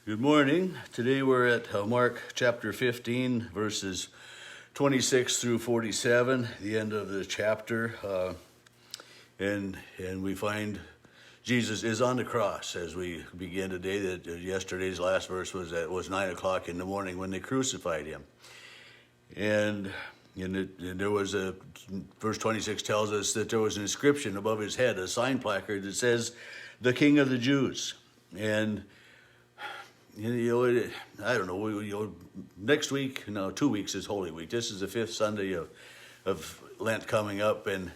Good morning. Today we're at Mark chapter 15, verses 26 through 47, the end of the chapter. And we find Jesus is on the cross as we begin today. That yesterday's last verse was that it was 9 o'clock in the morning when they crucified him. And there was verse 26 tells us that there was an inscription above his head, a sign placard that says, "The King of the Jews." And I don't know. Next week, 2 weeks is Holy Week. This is the fifth Sunday of Lent coming up, and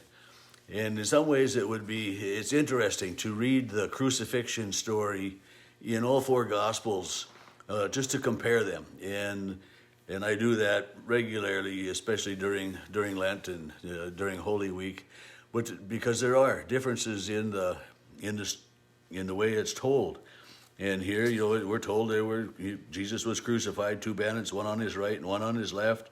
in some ways it's interesting to read the crucifixion story in all four Gospels, just to compare them. And I do that regularly, especially during Lent and during Holy Week, but because there are differences in the way it's told. And here, we're told Jesus was crucified, two bandits, one on his right and one on his left.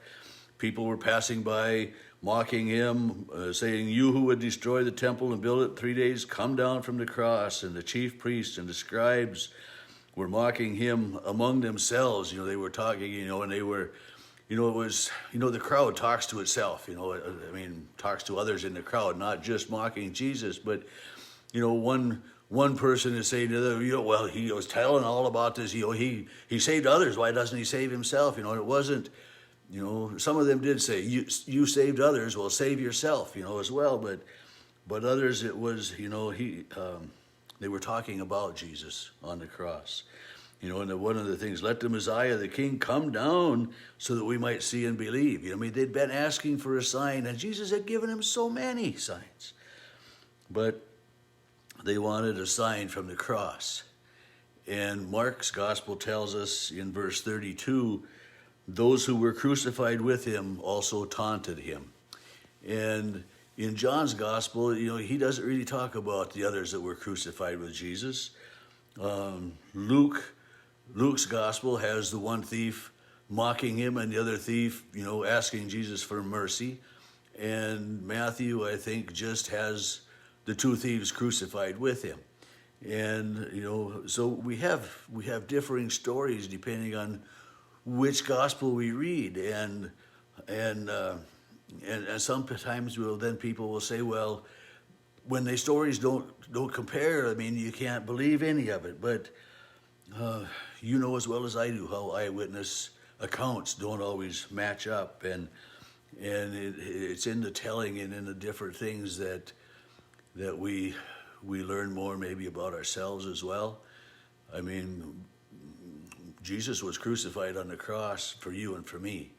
People were passing by, mocking him, saying, "You who would destroy the temple and build it in 3 days, come down from the cross." And the chief priests and the scribes were mocking him among themselves. They were talking, and they were, it was, the crowd talks to itself, talks to others in the crowd, not just mocking Jesus, but, one person is saying to the other, well, he was telling all about this. He saved others. Why doesn't he save himself? It wasn't. Some of them did say, "You saved others. Well, save yourself." As well. But others, it was. They were talking about Jesus on the cross. And one of the things, "Let the Messiah, the King, come down so that we might see and believe." They'd been asking for a sign, and Jesus had given them so many signs, but they wanted a sign from the cross. And Mark's gospel tells us in verse 32, those who were crucified with him also taunted him. And in John's gospel, he doesn't really talk about the others that were crucified with Jesus. Luke's gospel has the one thief mocking him and the other thief, asking Jesus for mercy. And Matthew, I think, just has the two thieves crucified with him. And, so we have differing stories depending on which gospel we read. And sometimes people will say, well, when the stories don't compare, you can't believe any of it. But you know as well as I do how eyewitness accounts don't always match up. And it's in the telling and in the different things that we learn more maybe about ourselves as well. Jesus was crucified on the cross for you and for me,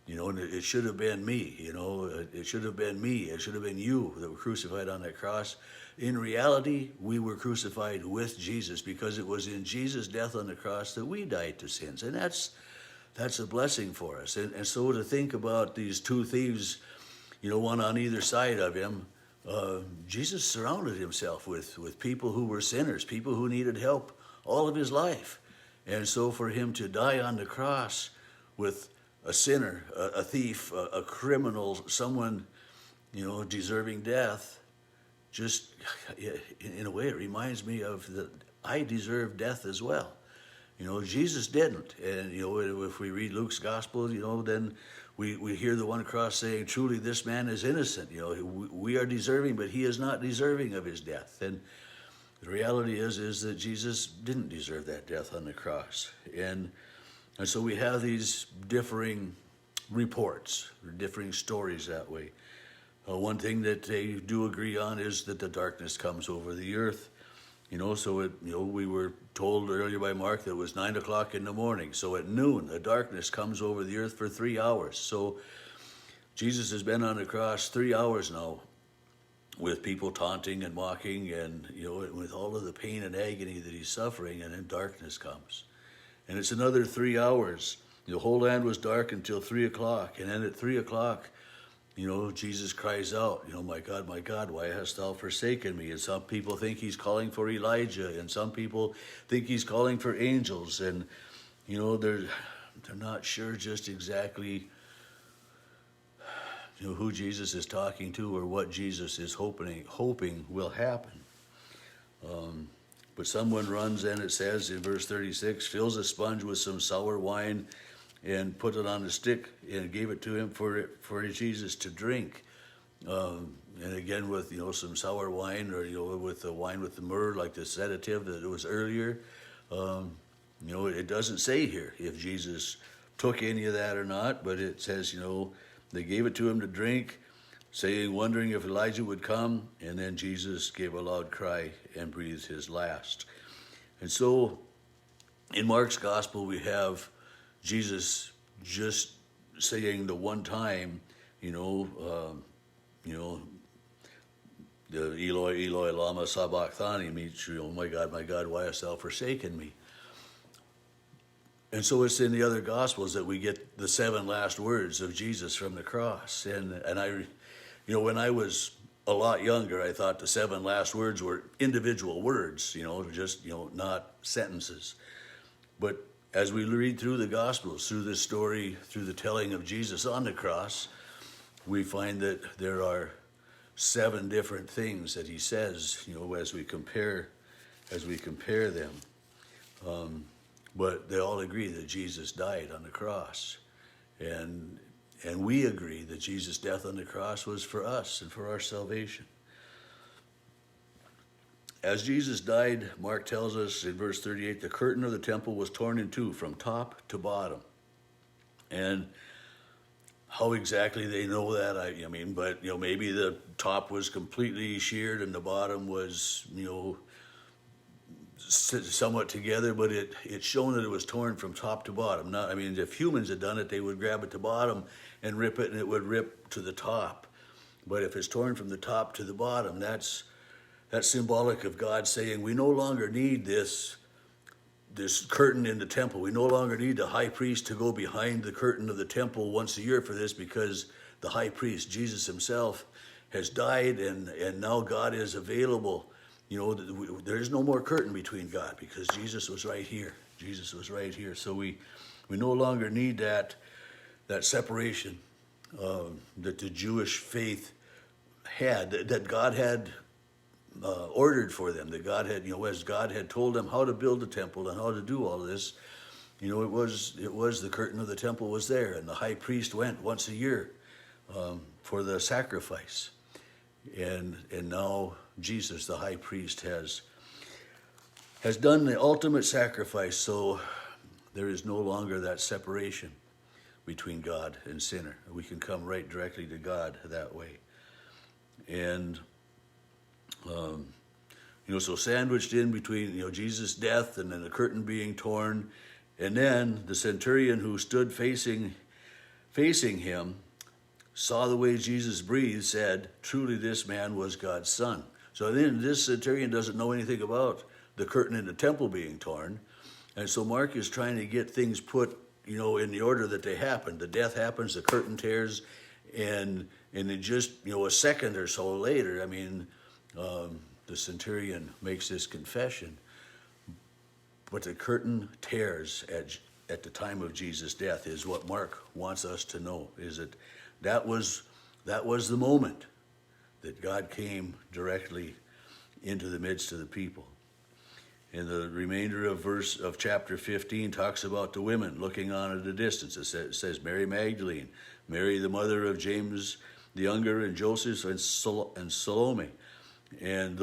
and it should have been me, it should have been me, it should have been you that were crucified on that cross. In reality, we were crucified with Jesus because it was in Jesus' death on the cross that we died to sins, and that's a blessing for us. And so to think about these two thieves, one on either side of him, Jesus surrounded himself with people who were sinners, people who needed help all of his life. And so for him to die on the cross with a sinner, a thief, a criminal, someone, deserving death, just in a way, it reminds me of that I deserve death as well. Jesus didn't. And, if we read Luke's gospel, then we hear the one across saying, "Truly, this man is innocent." We are deserving, but he is not deserving of his death. And the reality is that Jesus didn't deserve that death on the cross. And so we have these differing reports, or differing stories that way. One thing that they do agree on is that the darkness comes over the earth. We were told earlier by Mark that it was 9 o'clock in the morning. So at noon, the darkness comes over the earth for 3 hours. So Jesus has been on the cross 3 hours now with people taunting and mocking and, with all of the pain and agony that he's suffering, and then darkness comes. And it's another 3 hours. The whole land was dark until 3 o'clock. And then at 3 o'clock, Jesus cries out, my God, why hast thou forsaken me?" And some people think he's calling for Elijah, and some people think he's calling for angels. And, they're not sure just exactly, who Jesus is talking to or what Jesus is hoping will happen. But someone runs in, it says in verse 36, fills a sponge with some sour wine and put it on a stick and gave it to him for Jesus to drink. And again with, some sour wine, or, with the wine with the myrrh, like the sedative that it was earlier. It doesn't say here if Jesus took any of that or not, but it says, they gave it to him to drink, saying, wondering if Elijah would come, and then Jesus gave a loud cry and breathed his last. And so in Mark's gospel, we have Jesus just saying the one time, the Eloi, Eloi, lama sabachthani means, my God, why hast thou forsaken me? And so it's in the other Gospels that we get the 7 last words of Jesus from the cross. And I, when I was a lot younger, I thought the 7 last words were individual words, just, not sentences. But as we read through the Gospels, through this story, through the telling of Jesus on the cross, we find that there are 7 different things that he says, as we compare them. But they all agree that Jesus died on the cross. And we agree that Jesus' death on the cross was for us and for our salvation. As Jesus died, Mark tells us in verse 38, the curtain of the temple was torn in two from top to bottom. And how exactly they know that, but maybe the top was completely sheared and the bottom was, somewhat together, but it's shown that it was torn from top to bottom. If humans had done it, they would grab at the bottom and rip it, and it would rip to the top. But if it's torn from the top to the bottom, that's symbolic of God saying, we no longer need this curtain in the temple. We no longer need the high priest to go behind the curtain of the temple once a year for this, because the high priest, Jesus himself, has died, and now God is available. There is no more curtain between God, because Jesus was right here. Jesus was right here. So we no longer need that separation that the Jewish faith had, that God had ordered for them, that God had, as God had told them how to build the temple and how to do all of this, it was the curtain of the temple was there, and the high priest went once a year for the sacrifice. And now Jesus, the high priest, has done the ultimate sacrifice, so there is no longer that separation between God and sinner. We can come right directly to God that way. And, so sandwiched in between, Jesus' death and then the curtain being torn, and then the centurion who stood facing him, saw the way Jesus breathed, said, truly this man was God's son. So then this centurion doesn't know anything about the curtain in the temple being torn. And so Mark is trying to get things put, in the order that they happened. The death happens, the curtain tears, and then just, a second or so later, the centurion makes this confession. But the curtain tears at the time of Jesus' death is what Mark wants us to know, is that was the moment that God came directly into the midst of the people. And the remainder of chapter 15 talks about the women looking on at a distance. It says Mary Magdalene, Mary the mother of James the younger, and Joseph and Salome. And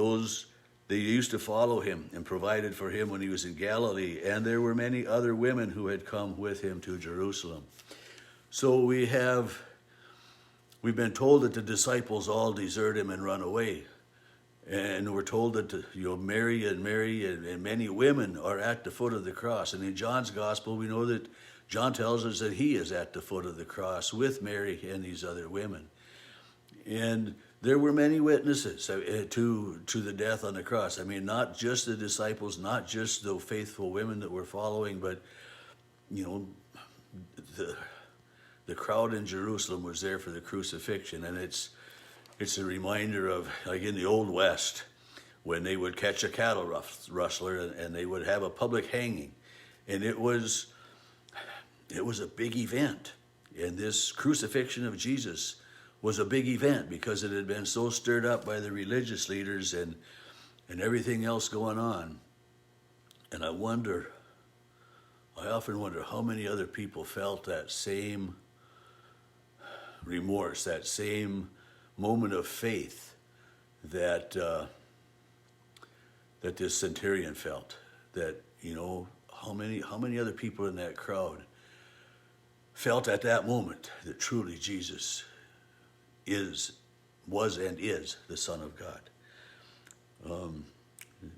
they used to follow him and provided for him when he was in Galilee. And there were many other women who had come with him to Jerusalem. So we've been told that the disciples all desert him and run away. And we're told that Mary and many women are at the foot of the cross. And in John's gospel, we know that John tells us that he is at the foot of the cross with Mary and these other women. And there were many witnesses to the death on the cross. Not just the disciples, not just the faithful women that were following, but the crowd in Jerusalem was there for the crucifixion. And it's a reminder of, like in the Old West, when they would catch a cattle rustler and they would have a public hanging. And it was a big event. And this crucifixion of Jesus was a big event because it had been so stirred up by the religious leaders and everything else going on. And I often wonder how many other people felt that same remorse, that same moment of faith that that this centurion felt. That, you know, how many other people in that crowd felt at that moment that truly Jesus was and is the Son of God.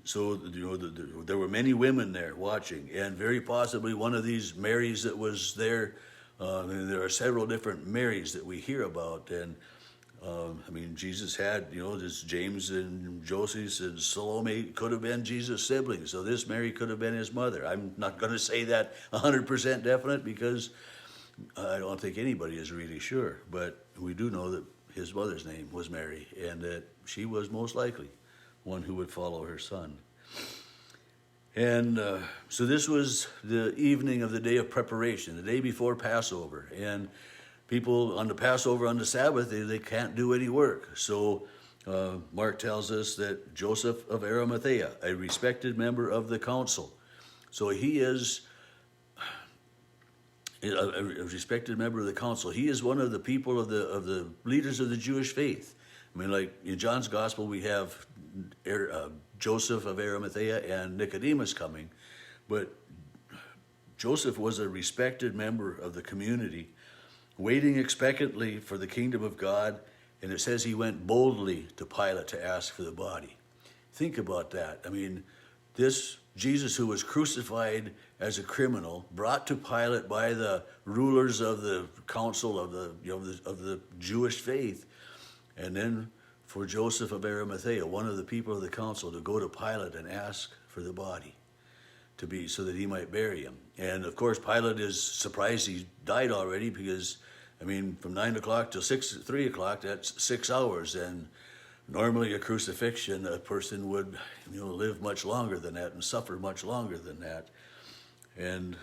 So, you know, there were many women there watching, and very possibly one of these Marys that was there. And there are several different Marys that we hear about, and I mean, Jesus had, you know, this James and Joseph and Salome could have been Jesus' siblings, so this Mary could have been his mother. I'm not going to say that 100% definite because I don't think anybody is really sure, but we do know that his mother's name was Mary, and that she was most likely one who would follow her son. And so this was the evening of the day of preparation, the day before Passover. And people on the Passover, on the Sabbath, they can't do any work. So Mark tells us that Joseph of Arimathea, a respected member of the council. So he is a respected member of the council. He is one of the people of the leaders of the Jewish faith. I mean, like in John's gospel, we have Joseph of Arimathea and Nicodemus coming, but Joseph was a respected member of the community, waiting expectantly for the kingdom of God, and it says he went boldly to Pilate to ask for the body. Think about that. I mean, this Jesus who was crucified as a criminal, brought to Pilate by the rulers of the council of the Jewish faith, and then for Joseph of Arimathea, one of the people of the council, to go to Pilate and ask for the body to be, so that he might bury him. And of course, Pilate is surprised he died already, because, I mean, from 9 o'clock till 3 o'clock, that's 6 hours. And normally a crucifixion, a person would, you know, live much longer than that and suffer much longer than that. And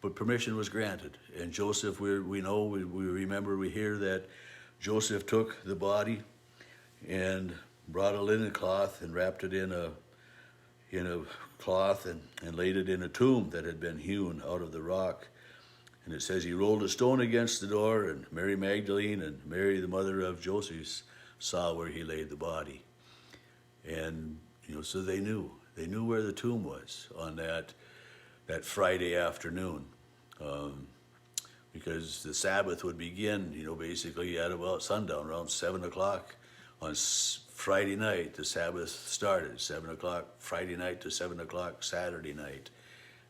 but permission was granted, and Joseph, we remember, we hear that Joseph took the body and brought a linen cloth and wrapped it in a cloth and laid it in a tomb that had been hewn out of the rock. And it says he rolled a stone against the door, and Mary Magdalene and Mary, the mother of Joseph, saw where he laid the body. And, you know, so they knew where the tomb was on that Friday afternoon, because the Sabbath would begin, you know, basically at about sundown, around 7 o'clock on Friday night. The Sabbath started 7 o'clock Friday night to 7 o'clock Saturday night,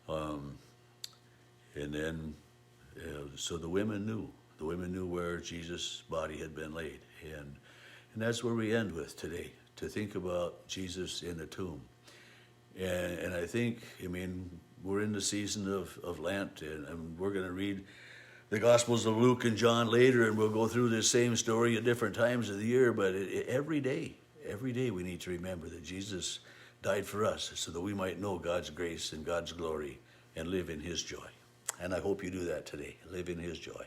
and then so the women knew where Jesus' body had been laid, and that's where we end with today, to think about Jesus in the tomb. And I think, I mean, we're in the season of Lent, and we're going to read the Gospels of Luke and John later, and we'll go through this same story at different times of the year, but every day we need to remember that Jesus died for us so that we might know God's grace and God's glory and live in his joy. And I hope you do that today, live in his joy.